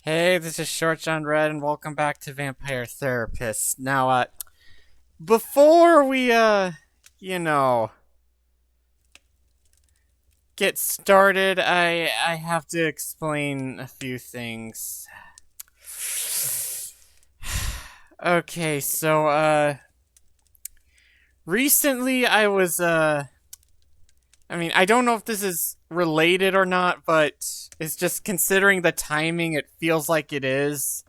Hey, this is Short John Red, and welcome back to Vampire Therapist. Now, before we, you know, get started, I have to explain a few things. Okay, so, recently I don't know if this is related or not, but it's just considering the timing, it feels like it is.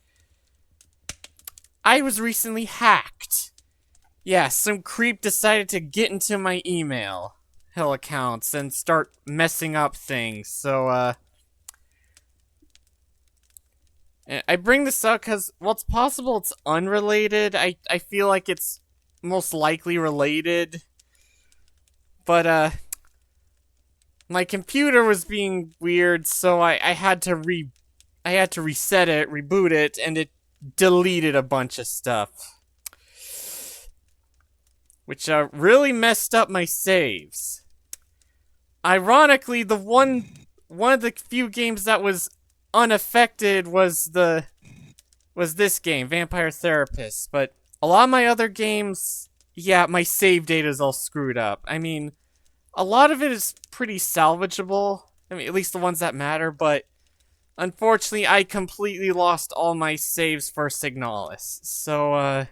I was recently hacked. Yeah, some creep decided to get into my email hell accounts and start messing up things. I bring this up because, well, it's possible it's unrelated. I feel like it's most likely related. But my computer was being weird, so I had to reset it, reboot it, and it deleted a bunch of stuff. Which really messed up my saves. Ironically, one of the few games that was unaffected was this game, Vampire Therapist. But a lot of my other games, yeah, my save data is all screwed up. I mean, a lot of it is pretty salvageable. I mean, at least the ones that matter. But unfortunately, I completely lost all my saves for Signalis.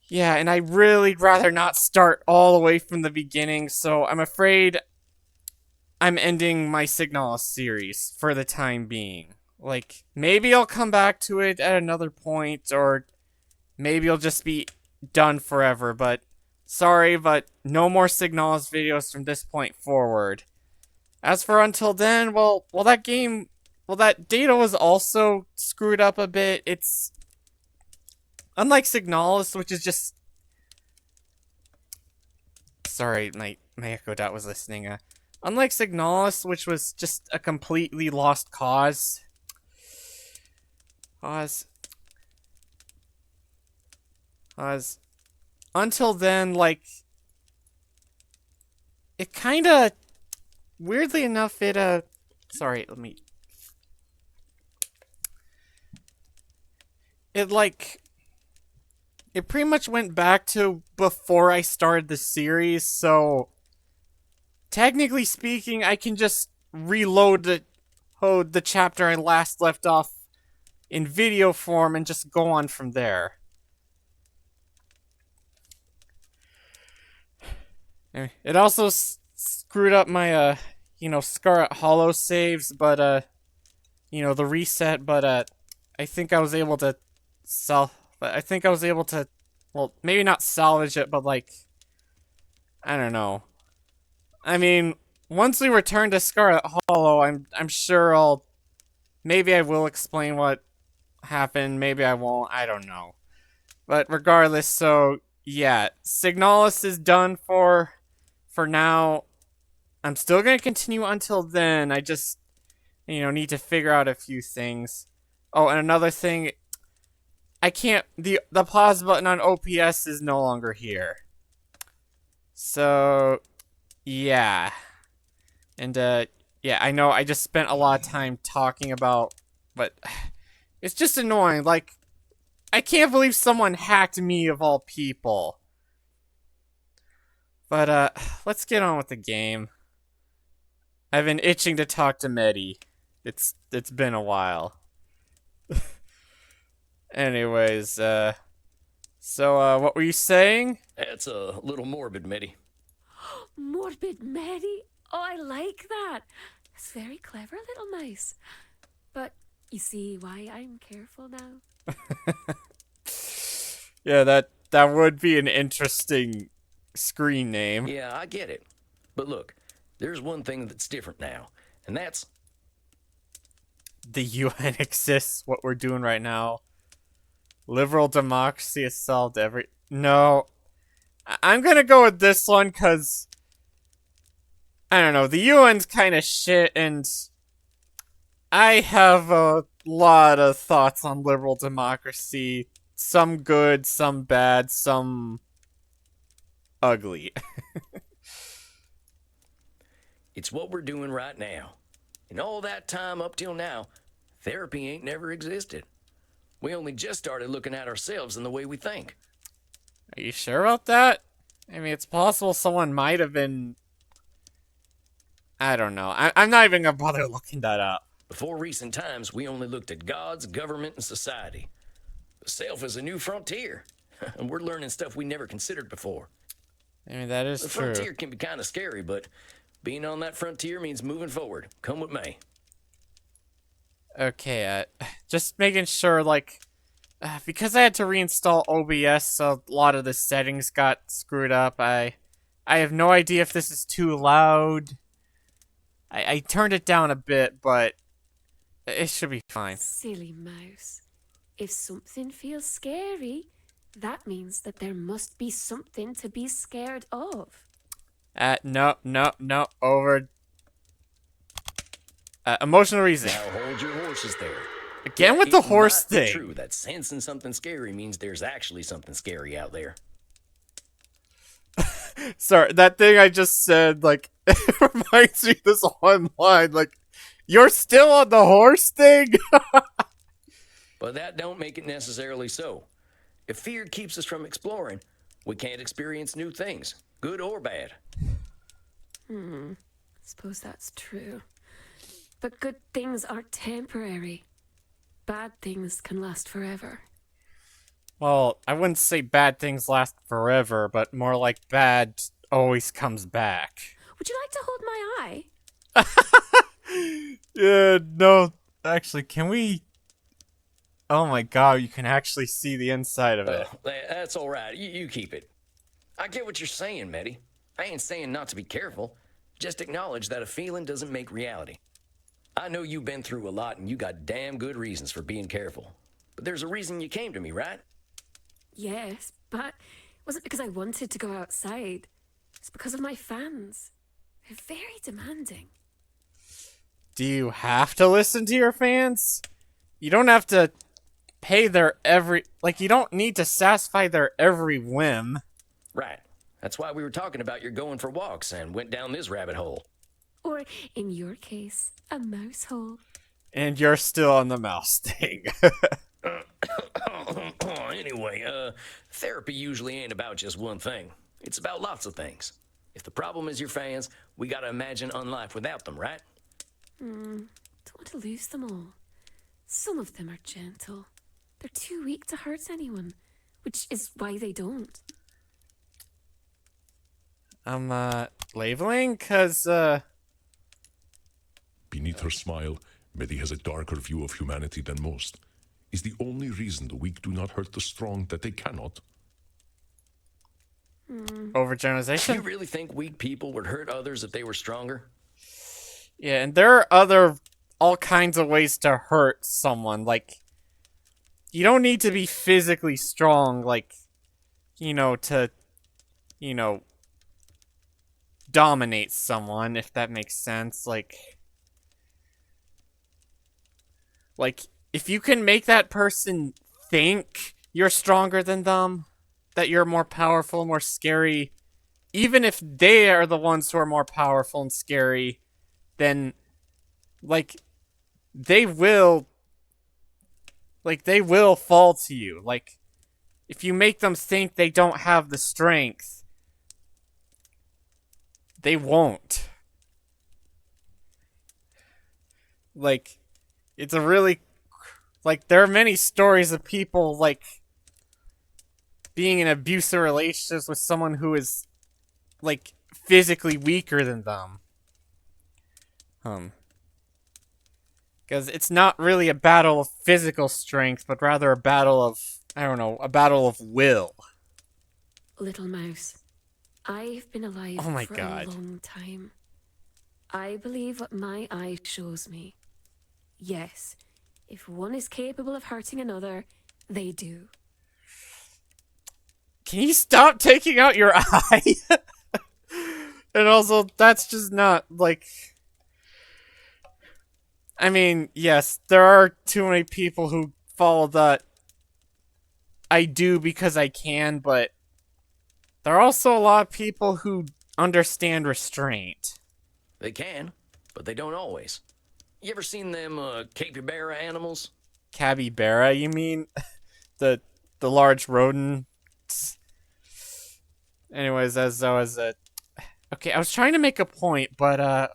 Yeah, and I really rather not start all the way from the beginning, so I'm afraid I'm ending my Signalis series for the time being. Like, maybe I'll come back to it at another point, or maybe it'll just be done forever, but sorry, but no more Signalis videos from this point forward. As for until then, that data was also screwed up a bit. It's unlike Signalis, which is just sorry, my Echo Dot was listening. Unlike Signalis, which was just a completely lost cause, cause. Until then, like, it kind of weirdly enough, sorry, let me. It like it pretty much went back to before I started the series, so technically speaking, I can just reload the chapter I last left off in video form and just go on from there. It also screwed up my Scarlet Hollow saves, but the reset. But I think I was able to sell. But I think I was able to, well, maybe not salvage it, but like, I don't know. I mean, once we return to Scarlet Hollow, I'm sure maybe I will explain what happened. Maybe I won't. I don't know. But regardless, so yeah, Signalis is done for now. I'm still gonna continue until then. I just need to figure out a few things. Oh, and another thing, I can't the pause button on OPS is no longer here. So yeah. And yeah, I know I just spent a lot of time talking about but it's just annoying. Like, I can't believe someone hacked me of all people. But let's get on with the game. I've been itching to talk to Medi. It's been a while. Anyways, what were you saying? That's a little morbid, Mitty. Morbid Mary? Oh, I like that. That's very clever, little mice. But you see why I'm careful now? Yeah, that would be an interesting screen name. Yeah, I get it. But look, there's one thing that's different now, and that's The UN exists, what we're doing right now. Liberal democracy has solved every. No. I'm gonna go with this one because. I don't know, the UN's kind of shit, and I have a lot of thoughts on liberal democracy. Some good, some bad, some ugly. it's what we're doing right now. And all that time up till now, Therapy ain't never existed. We only just started looking at ourselves and the way we think. Are you sure about that? I mean, it's possible someone might have been... I don't know. I'm not even gonna bother looking that up. Before recent times, we only looked at gods, government, and society. The self is a new frontier, and we're learning stuff we never considered before. I mean, that is The true. frontier can be kind of scary, but being on that frontier means moving forward. Come with me. Okay, just making sure, like, because I had to reinstall OBS, so a lot of the settings got screwed up. I have no idea if this is too loud. I turned it down a bit, but it should be fine. Silly mouse. If something feels scary, that means that there must be something to be scared of. No, over. Emotional reason. Now hold your horses there. Again with the It horse might be thing. True that sensing something scary means there's actually something scary out there. Sorry, that thing I just said, like, it reminds me of this one line, like, you're still on the horse thing? But that don't make it necessarily so. If fear keeps us from exploring, we can't experience new things, good or bad. Suppose that's true. But good things are temporary. Bad things can last forever. Well, I wouldn't say bad things last forever, but more like bad always comes back. Would you like to hold my eye? Yeah, no, actually, can we... Oh my god, you can actually see the inside of it. That's all right. You keep it. I get what you're saying, Meddy. I ain't saying not to be careful. Just acknowledge that a feeling doesn't make reality. I know you've been through a lot and you got damn good reasons for being careful. But there's a reason you came to me, right? Yes, but it wasn't because I wanted to go outside. It's because of my fans. They're very demanding. Do you have to listen to your fans? You don't have to pay their every... Like, you don't need to satisfy their every whim. Right. That's why we were talking about your going for walks and went down this rabbit hole. Or, in your case, a mouse hole. And you're still on the mouse thing. Anyway, therapy usually ain't about just one thing. It's about lots of things. If the problem is your fans, we gotta imagine unlife without them, right? Don't want to lose them all. Some of them are gentle. They're too weak to hurt anyone, which is why they don't. I'm, labeling? Cause, Beneath her smile, Meddy has a darker view of humanity than most. Is the only reason the weak do not hurt the strong that they cannot? You overgeneralization? really think weak people would hurt others if they were stronger? Yeah, and there are all kinds of ways to hurt someone. Like, you don't need to be physically strong, like, to, dominate someone, if that makes sense. Like, if you can make that person think you're stronger than them, that you're more powerful, more scary, even if they are the ones who are more powerful and scary, then, like, they will fall to you. Like, if you make them think they don't have the strength, they won't. Like, it's a really... Like, there are many stories of people, like, being in abusive relationships with someone who is, like, physically weaker than them. Because it's not really a battle of physical strength, but rather a battle of, a battle of will. Little mouse, I've been alive Oh my for God. a long time. I believe what my eye shows me. Yes, if one is capable of hurting another, they do. Can you stop taking out your eye? And also, that's just not, like... I mean, yes, there are too many people who follow that I do because I can, but there are also a lot of people who understand restraint. They can, but they don't always. You ever seen them capybara animals? Capybara, you mean? The large rodent. Anyways, as I was okay, I was trying to make a point, but I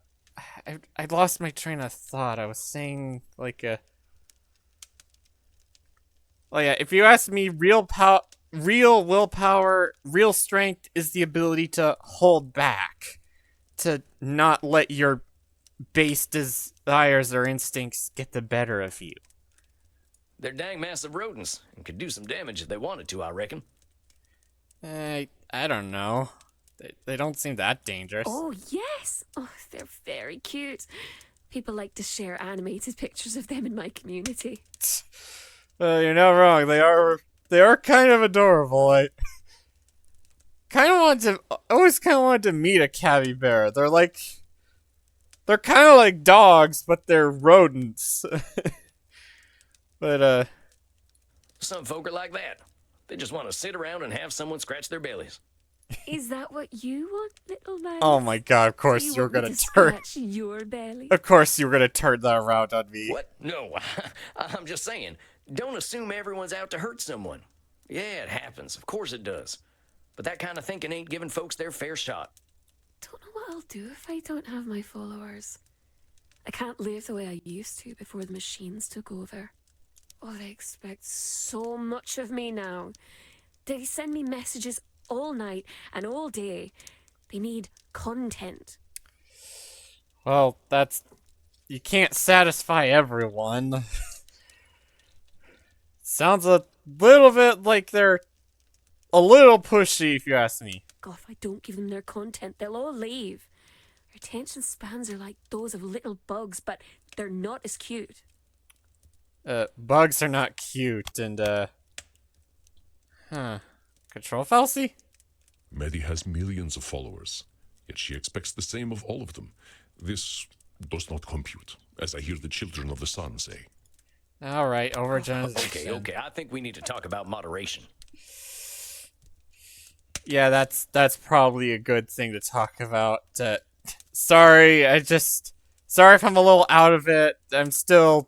lost my train of thought. I was saying like oh yeah, if you ask me, real willpower, real strength is the ability to hold back, to not let your base desires or instincts get the better of you. They're dang massive rodents and could do some damage if they wanted to, I reckon. I don't know. They don't seem that dangerous. Oh, yes. Oh, they're very cute. People like to share animated pictures of them in my community. You're not wrong. They are kind of adorable. I always kind of wanted to meet a capybara. They're kind of like dogs, but they're rodents. But Some folk are like that. They just want to sit around and have someone scratch their bellies. Is that what you want, little mouse? oh my god, of course You you're want me gonna to turn. scratch your belly? Of course you were gonna turn that around on me. What? No, I'm just saying. Don't assume everyone's out to hurt someone. Yeah, it happens. Of course it does. But that kind of thinking ain't giving folks their fair shot. Don't know what I'll do if I don't have my followers. I can't live the way I used to before the machines took over. Oh, they expect so much of me now. They send me messages all night and all day. They need content. Well, you can't satisfy everyone. Sounds a little bit like they're a little pushy, if you ask me. God, if I don't give them their content, they'll all leave. Their attention spans are like those of little bugs, but they're not as cute. Bugs are not cute, and control fallacy? Medi has millions of followers, yet she expects the same of all of them. This does not compute, as I hear the children of the sun say. All right, overgeneralization. Okay. I think we need to talk about moderation. Yeah, that's probably a good thing to talk about. Sorry if I'm a little out of it. I'm still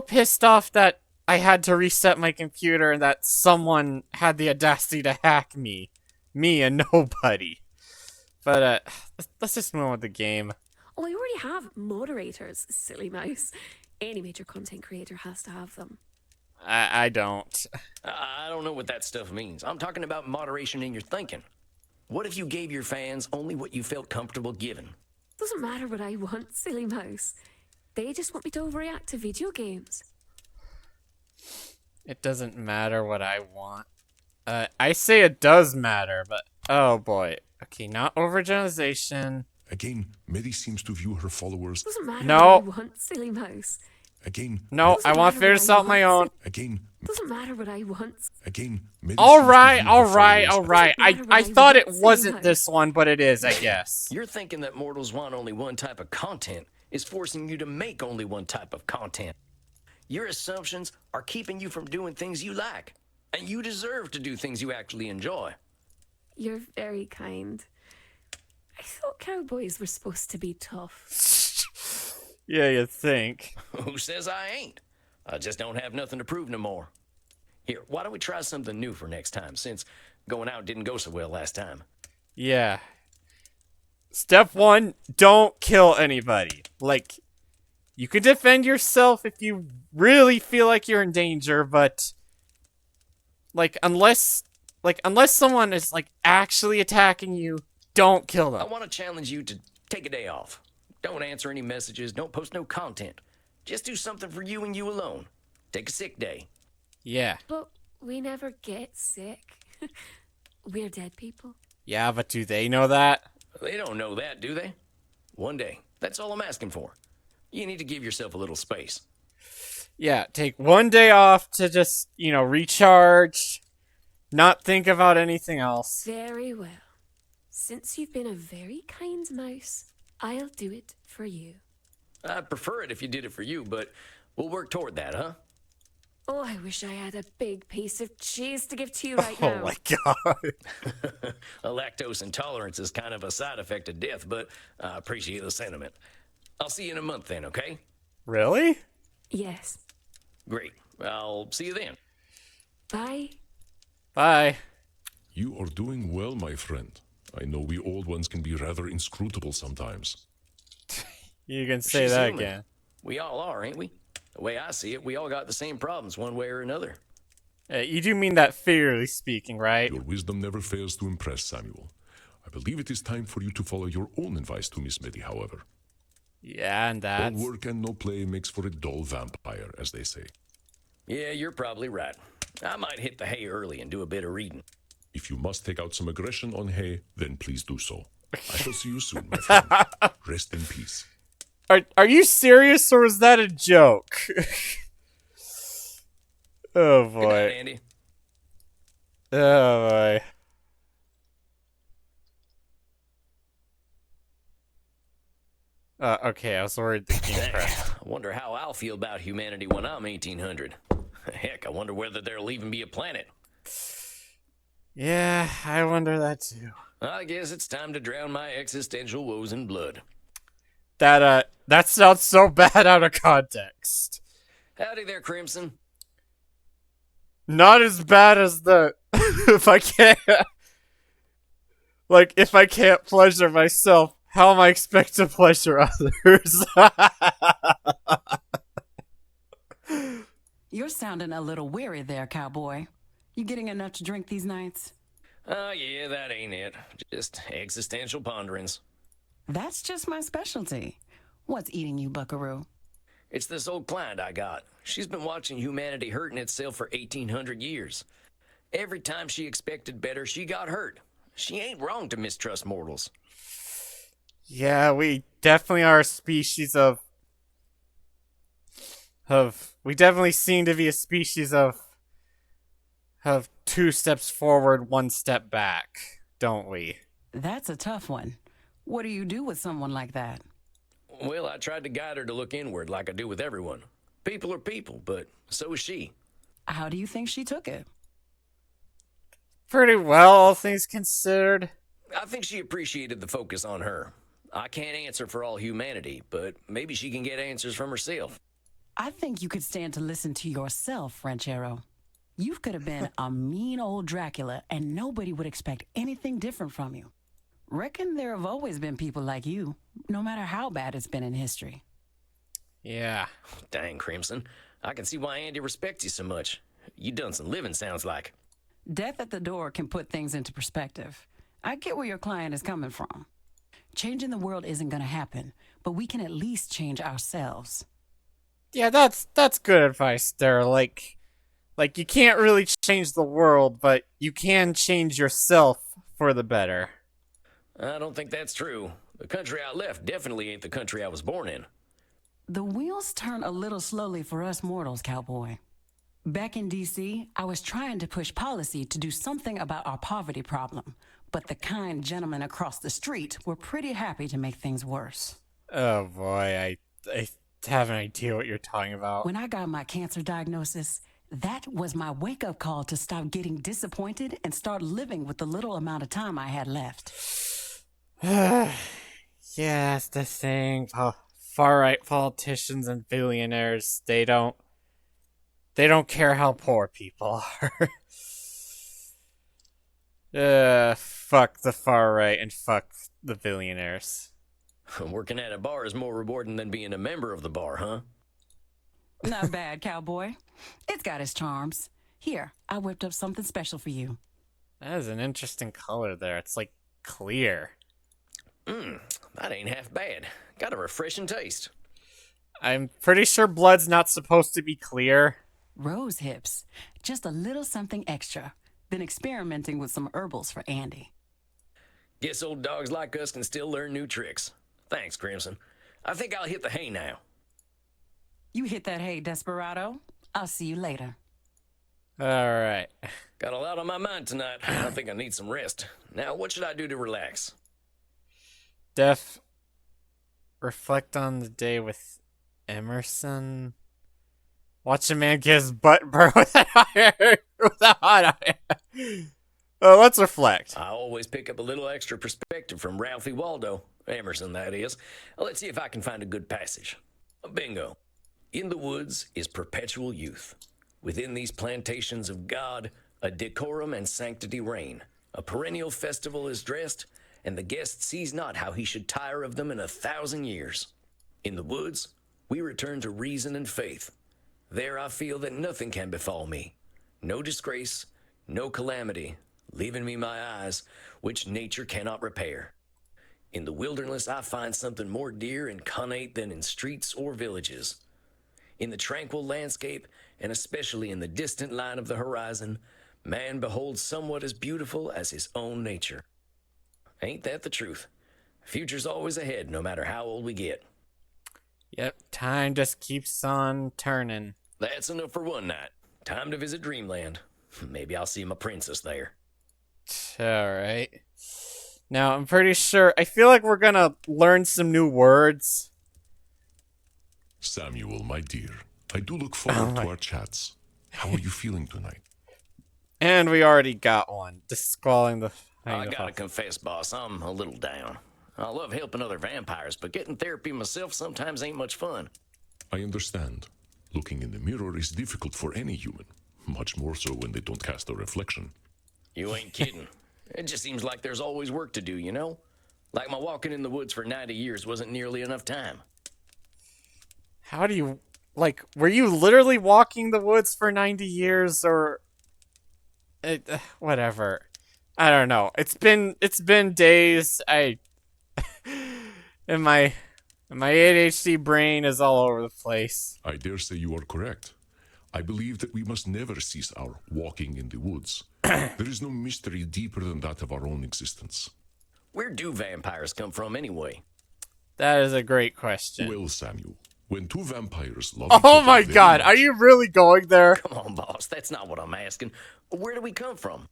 pissed off that I had to reset my computer and that someone had the audacity to hack me and nobody. But let's just move on with the game. Oh, I already have moderators, silly mouse. Any major content creator has to have them. I don't. I don't know what that stuff means. I'm talking about moderation in your thinking. What if you gave your fans only what you felt comfortable giving? Doesn't matter what I want, silly mouse. They just want me to overreact to video games. It doesn't matter what I want. I say it does matter, but oh boy. Okay, not overgeneralization. Again, Medi seems to view her followers. Doesn't matter No. what I want, silly mouse. Again, No, Doesn't I want to matter figure what this I out on my want, own. again, Doesn't matter what I want. Medi All seems to right, view her all right, followers- all right. matter what I I thought it want, wasn't silly this one, but it is, I guess. You're thinking that mortals want only one type of content is forcing you to make only one type of content. Your assumptions are keeping you from doing things you like, and you deserve to do things you actually enjoy. You're very kind. I thought cowboys were supposed to be tough. Yeah, you think. Who says I ain't? I just don't have nothing to prove no more. Here, why don't we try something new for next time, since going out didn't go so well last time? Yeah. Step 1, don't kill anybody. Like, you can defend yourself if you really feel like you're in danger, but unless someone is actually attacking you, don't kill I them. want to challenge you to take a day off. Don't answer any messages, don't post no content. Just do something for you and you alone. Take a sick day. Yeah. But we never get sick. We're dead people. Yeah, but do they know that? They don't know that, do they? One day. That's all I'm asking for. You need to give yourself a little space. Yeah, take one day off to just, recharge, not think about anything else. Very well. Since you've been a very kind mouse, I'll do it for you. I'd prefer it if you did it for you, but we'll work toward that, huh? Oh, I wish I had a big piece of cheese to give to you right Oh now. my god. A lactose intolerance is kind of a side effect of death, but I appreciate the sentiment. I'll see you in a month then, okay? Really? Yes. Great. I'll see you then. Bye. Bye. You are doing well, my friend. I know we old ones can be rather inscrutable sometimes. You can say She's that human. again. We all are, ain't we? The way I see it, we all got the same problems one way or another. You do mean that figuratively speaking, right? Your wisdom never fails to impress, Samuel. I believe it is time for you to follow your own advice to Miss Meddy, however. Yeah, and All that's... work and no play makes for a dull vampire, as they say. Yeah, you're probably right. I might hit the hay early and do a bit of reading. If you must take out some aggression on Hay, then please do so. I shall see you soon, my friend. Rest in peace. Are you serious, or is that a joke? Oh Good night, boy. Andy. Oh boy. Okay, I was worried the game Dang, crashed. I wonder how I'll feel about humanity when I'm 1800. Heck, I wonder whether there'll even be a planet. Yeah, I wonder that too. I guess it's time to drown my existential woes in blood. That sounds so bad out of context. Howdy there, Crimson. Not as bad as the if I can't if I can't pleasure myself, how am I expect to pleasure others? You're sounding a little weary there, cowboy. You getting enough to drink these nights? Oh, yeah, that ain't it. Just existential ponderings. That's just my specialty. What's eating you, buckaroo? It's this old client I got. She's been watching humanity hurting itself for 1,800 years. Every time she expected better, she got hurt. She ain't wrong to mistrust mortals. Yeah, we definitely are a species of we definitely seem to be a species of 2 steps forward, 1 step back, don't we? That's a tough one. What do you do with someone like that? Well, I tried to guide her to look inward like I do with everyone. People are people, but so is she. How do you think she took it? Pretty well, all things considered. I think she appreciated the focus on her. I can't answer for all humanity, but maybe she can get answers from herself. I think you could stand to listen to yourself, Ranchero. You could have been a mean old Dracula, and nobody would expect anything different from you. Reckon there have always been people like you, no matter how bad it's been in history. Yeah. Dang, Crimson. I can see why Andy respects you so much. You done some living, sounds like. Death at the door can put things into perspective. I get where your client is coming from. Changing the world isn't going to happen, but we can at least change ourselves. Yeah, that's good advice there. Like you can't really change the world, but you can change yourself for the better. I don't think that's true. The country I left definitely ain't the country I was born in. The wheels turn a little slowly for us mortals, cowboy. Back in D.C., I was trying to push policy to do something about our poverty problem, but the kind gentlemen across the street were pretty happy to make things worse. Oh boy, I have an idea what you're talking about. When I got my cancer diagnosis, that was my wake-up call to stop getting disappointed and start living with the little amount of time I had left. Yeah, that's the thing. Far-right politicians and billionaires, they don't care how poor people are. Fuck the far right and fuck the billionaires. Working at a bar is more rewarding than being a member of the bar, huh? Not bad, cowboy. It's got its charms. Here, I whipped up something special for you. That is an interesting color there. It's like clear. That ain't half bad. Got a refreshing taste. I'm pretty sure blood's not supposed to be clear. Rose hips. Just a little something extra. Been experimenting with some herbals for Andy. Guess old dogs like us can still learn new tricks. Thanks, Crimson. I think I'll hit the hay now. You hit that hay, Desperado. I'll see you later. Alright. Got a lot on my mind tonight. I think I need some rest. Now, what should I do to relax? Def, reflect on the day with Emerson. Watch a man get his butt burned with a hot iron. Let's reflect. I always pick up a little extra perspective from Ralphie Waldo. Emerson, that is. Let's see if I can find a good passage. Bingo. In the woods is perpetual youth. Within these plantations of God, a decorum and sanctity reign. A perennial festival is dressed, and the guest sees not how he should tire of them in 1,000 years. In the woods, we return to reason and faith. There I feel that nothing can befall me. No disgrace, no calamity, leaving me my eyes, which nature cannot repair. In the wilderness I find something more dear and connate than in streets or villages. In the tranquil landscape, and especially in the distant line of the horizon, man beholds somewhat as beautiful as his own nature. Ain't that the truth? Future's always ahead, no matter how old we get. Yep, time just keeps on turning. That's enough for one night. Time to visit Dreamland. Maybe I'll see my princess there. Alright. Now, I'm pretty sure, I feel like we're gonna learn some new words. Samuel, my dear, I do look forward to our chats. How are you feeling tonight? And we already got one. Just squalling the... I gotta confess, boss, I'm a little down. I love helping other vampires, but getting therapy myself sometimes ain't much fun. I understand. Looking in the mirror is difficult for any human, much more so when they don't cast a reflection. You ain't kidding. It just seems like there's always work to do, you know? Like my walking in the woods for 90 years wasn't nearly enough time. How do you... Like, were you literally walking the woods for 90 years, or... whatever. I don't know. It's been days. And my ADHD brain is all over the place. I dare say you are correct. I believe that we must never cease our walking in the woods. There is no mystery deeper than that of our own existence. Where do vampires come from anyway? That is a great question. Well, Samuel, when two vampires love Oh each other my very god, much, are you really going there? Come on, boss, that's not what I'm asking. Where do we come from?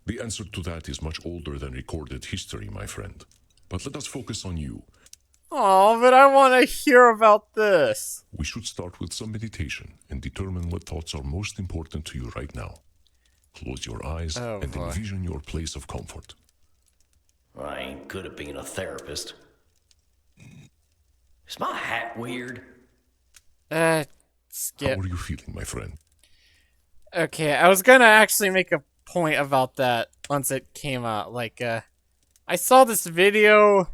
The answer to that is much older than recorded history, my friend. But let us focus on you. Oh, but I want to hear about this. We should start with some meditation and determine what thoughts are most important to you right now. Close your eyes and boy. envision your place of comfort. I ain't good at being a therapist. Is my hat weird? How Skip. are you feeling, my friend? Okay, I was gonna actually make a point about that once it came out. Like, I saw this video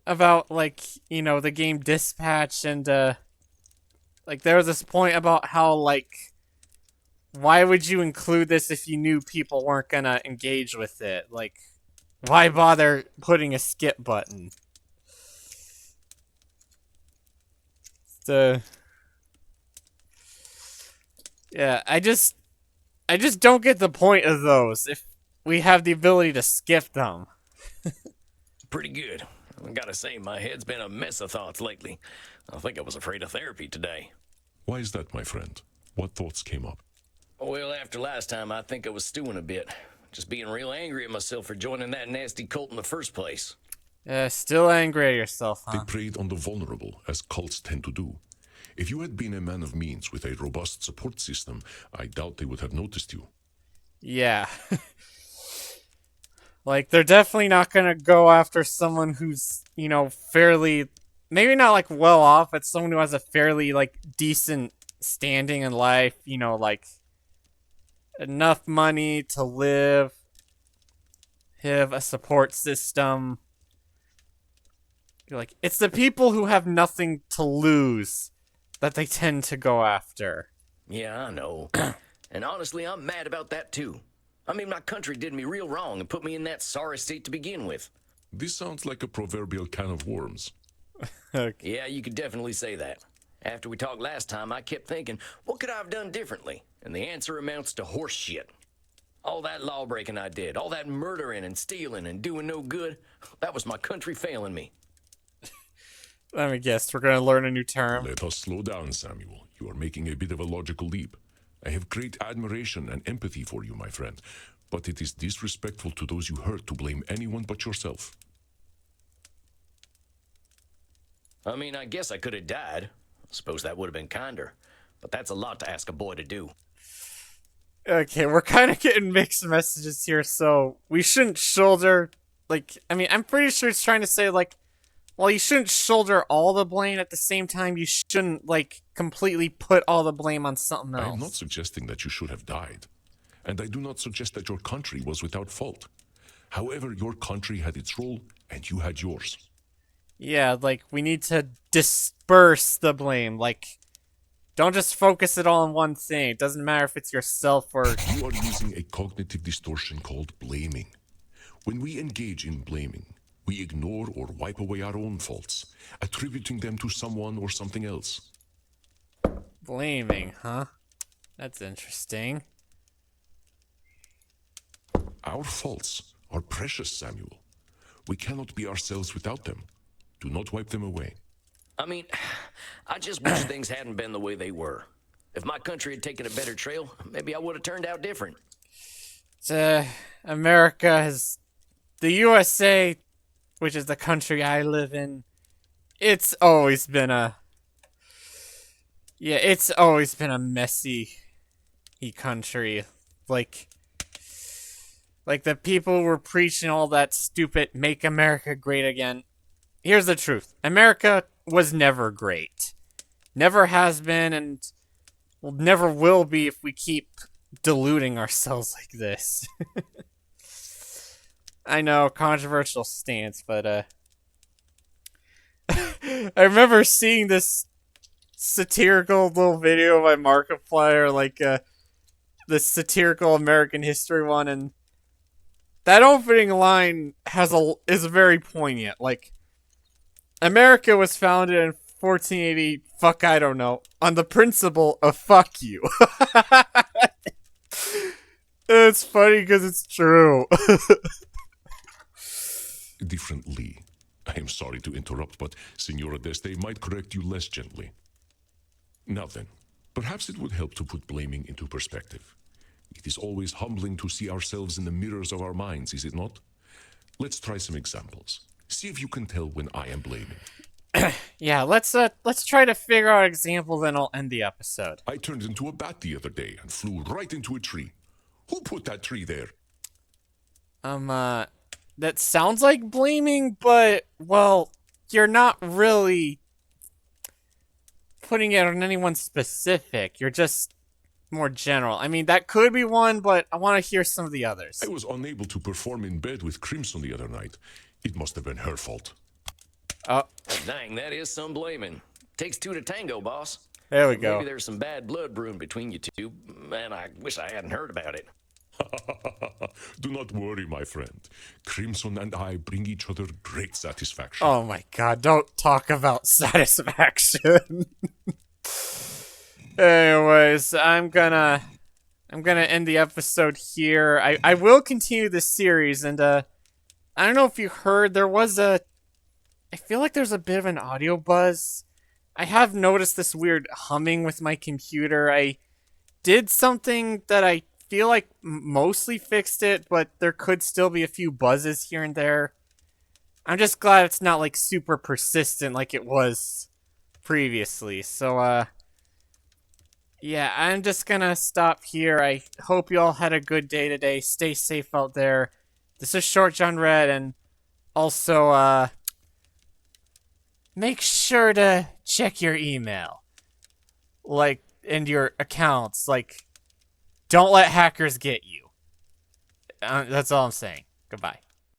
about, like, you know, the game Dispatch, and, like, there was this point about how, like, why would you include this if you knew people weren't gonna engage with it? Like, why bother putting a skip button? Yeah, I just don't get the point of those if we have the ability to skip them. Pretty good. I gotta say, my head's been a mess of thoughts lately. I think I was afraid of therapy today. Why is that, my friend? What thoughts came up? Well, after last time, I think I was stewing a bit. Just being real angry at myself for joining that nasty cult in the first place. Still angry at yourself, They huh? preyed on the vulnerable, as cults tend to do. If you had been a man of means with a robust support system, I doubt they would have noticed you. Yeah. Like, they're definitely not gonna go after someone who's, you know, fairly, maybe not, like, well off, but someone who has a fairly, like, decent standing in life, you know, like, enough money to live, have a support system. You're like, it's the people who have nothing to lose that they tend to go after. Yeah, I know. And honestly, I'm mad about that too. I mean, my country did me real wrong and put me in that sorry state to begin with. This sounds like a proverbial can of worms. Okay. Yeah, you could definitely say that. After we talked last time, I kept thinking, what could I have done differently? And the answer amounts to horse shit. All that law-breaking I did, all that murdering and stealing and doing no good, that was my country failing me. Let me guess, we're gonna learn a new term. Let us slow down, Samuel. You are making a bit of a logical leap. I have great admiration and empathy for you, my friend, but it is disrespectful to those you hurt to blame anyone but yourself. I mean, I guess I could have died. Suppose that would have been kinder. But that's a lot to ask a boy to do. Okay, we're kind of getting mixed messages here, so we shouldn't shoulder like, I mean, I'm pretty sure it's trying to say, like, well, you shouldn't shoulder all the blame. At the same time, you shouldn't, like, completely put all the blame on something I am not else. suggesting that you should have died, and I do not suggest that your country was without fault. However, your country had its role, and you had yours. Yeah, like, we need to disperse the blame. Like, don't just focus it all on one thing. It doesn't matter if it's yourself or... You are using a cognitive distortion called blaming. When we engage in blaming, we ignore or wipe away our own faults, attributing them to someone or something else. Blaming, huh? That's interesting. Our faults are precious, Samuel. We cannot be ourselves without them. Do not wipe them away. I mean, I just wish things hadn't been the way they were. If my country had taken a better trail, maybe I would have turned out different. America has... The USA, which is the country I live in, it's always been a... Yeah, it's always been a messy country. Like the people were preaching all that stupid "Make America Great Again." Here's the truth. America was never great. Never has been, and never will be if we keep deluding ourselves like this. I know, controversial stance, but I remember seeing this satirical little video by Markiplier, like the satirical American history one, and that opening line is very poignant. Like, America was founded in 1480, fuck I don't know, on the principle of fuck you. It's funny because it's true. Differently. I am sorry to interrupt, but Senora Deste might correct you less gently. Now then, perhaps it would help to put blaming into perspective. It is always humbling to see ourselves in the mirrors of our minds, is it not? Let's try some examples. See if you can tell when I am blaming. Yeah, let's try to figure out an example, then I'll end the episode. I turned into a bat the other day and flew right into a tree. Who put that tree there? That sounds like blaming, but, well, you're not really putting it on anyone specific. You're just more general. I mean, that could be one, but I want to hear some of the others. I was unable to perform in bed with Crimson the other night. It must have been her fault. Oh, Dang, that is some blaming. Takes two to tango, boss. there we Maybe go. there's some bad blood brewing between you two, and I wish I hadn't heard about it. Do not worry, my friend. Crimson and I bring each other great satisfaction. Oh my god, don't talk about satisfaction. Anyways, I'm gonna end the episode here. I will continue this series, and I don't know if you heard, I feel like there's a bit of an audio buzz. I have noticed this weird humming with my computer. I did something that I feel like mostly fixed it, but there could still be a few buzzes here and there. I'm just glad it's not like super persistent like it was previously. So yeah, I'm just gonna stop here. I hope you all had a good day today. Stay safe out there. This is Short John Red, and also make sure to check your email, like, and your accounts. Like, don't let hackers get you. That's all I'm saying. Goodbye.